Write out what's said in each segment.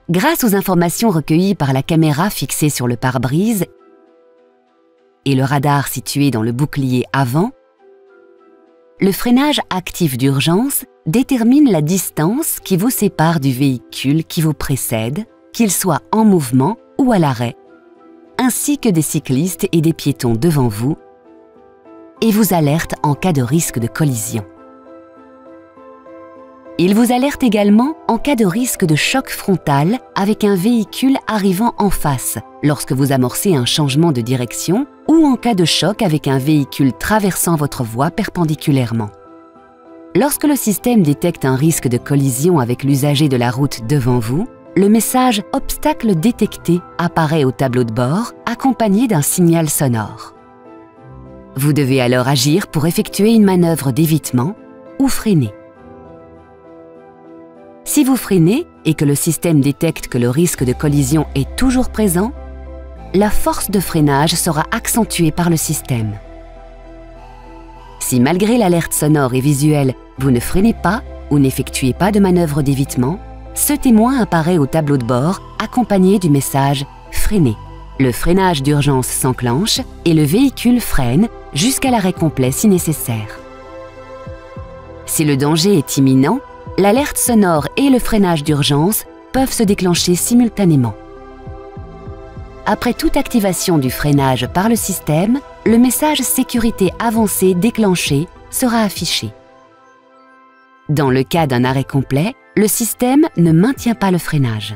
grâce aux informations recueillies par la caméra fixée sur le pare-brise et le radar situé dans le bouclier avant, le freinage actif d'urgence détermine la distance qui vous sépare du véhicule qui vous précède, qu'il soit en mouvement ou à l'arrêt, ainsi que des cyclistes et des piétons devant vous, et vous alerte en cas de risque de collision. Il vous alerte également en cas de risque de choc frontal avec un véhicule arrivant en face, lorsque vous amorcez un changement de direction ou en cas de choc avec un véhicule traversant votre voie perpendiculairement. Lorsque le système détecte un risque de collision avec l'usager de la route devant vous, le message « Obstacle détecté » apparaît au tableau de bord, accompagné d'un signal sonore. Vous devez alors agir pour effectuer une manœuvre d'évitement ou freiner. Si vous freinez et que le système détecte que le risque de collision est toujours présent, la force de freinage sera accentuée par le système. Si malgré l'alerte sonore et visuelle, vous ne freinez pas ou n'effectuez pas de manœuvre d'évitement, ce témoin apparaît au tableau de bord accompagné du message « Freiner ». Le freinage d'urgence s'enclenche et le véhicule freine jusqu'à l'arrêt complet si nécessaire. Si le danger est imminent, l'alerte sonore et le freinage d'urgence peuvent se déclencher simultanément. Après toute activation du freinage par le système, le message « Sécurité avancée déclenché » sera affiché. Dans le cas d'un arrêt complet, le système ne maintient pas le freinage.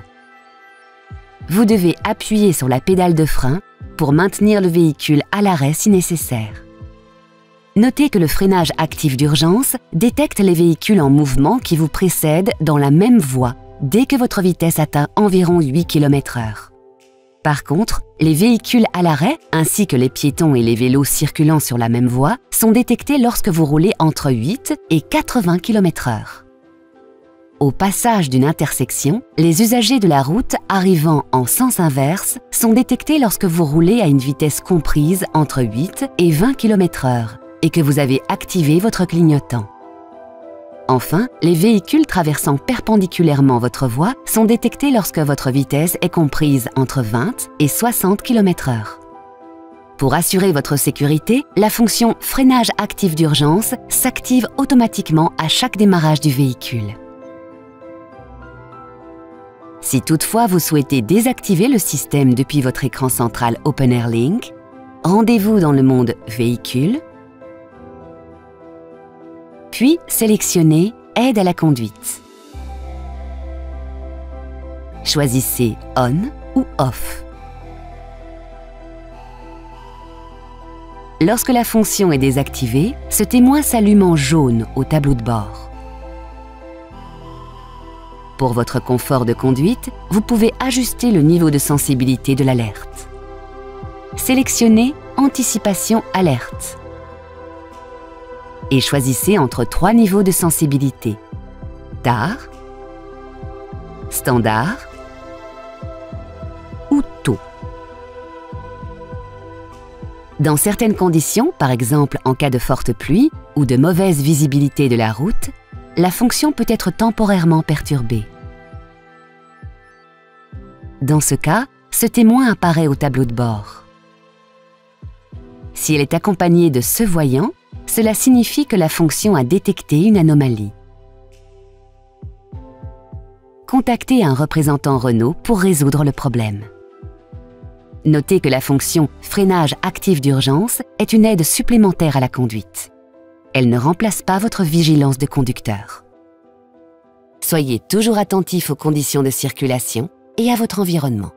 Vous devez appuyer sur la pédale de frein pour maintenir le véhicule à l'arrêt si nécessaire. Notez que le freinage actif d'urgence détecte les véhicules en mouvement qui vous précèdent dans la même voie dès que votre vitesse atteint environ 8 km/h. Par contre, les véhicules à l'arrêt, ainsi que les piétons et les vélos circulant sur la même voie, sont détectés lorsque vous roulez entre 8 et 80 km/h. Au passage d'une intersection, les usagers de la route arrivant en sens inverse sont détectés lorsque vous roulez à une vitesse comprise entre 8 et 20 km/h et que vous avez activé votre clignotant. Enfin, les véhicules traversant perpendiculairement votre voie sont détectés lorsque votre vitesse est comprise entre 20 et 60 km/h. Pour assurer votre sécurité, la fonction « Freinage actif d'urgence » s'active automatiquement à chaque démarrage du véhicule. Si toutefois vous souhaitez désactiver le système depuis votre écran central OpenAir Link, rendez-vous dans le mode « Véhicule », puis sélectionnez « Aide à la conduite ». Choisissez « On » ou « Off ». Lorsque la fonction est désactivée, ce témoin s'allume en jaune au tableau de bord. Pour votre confort de conduite, vous pouvez ajuster le niveau de sensibilité de l'alerte. Sélectionnez « Anticipation alerte » et choisissez entre 3 niveaux de sensibilité: Tard, Standard ou Tôt. Dans certaines conditions, par exemple en cas de forte pluie ou de mauvaise visibilité de la route, la fonction peut être temporairement perturbée. Dans ce cas, ce témoin apparaît au tableau de bord. Si elle est accompagnée de ce voyant, cela signifie que la fonction a détecté une anomalie. Contactez un représentant Renault pour résoudre le problème. Notez que la fonction « Freinage actif d'urgence » est une aide supplémentaire à la conduite. Elle ne remplace pas votre vigilance de conducteur. Soyez toujours attentif aux conditions de circulation et à votre environnement.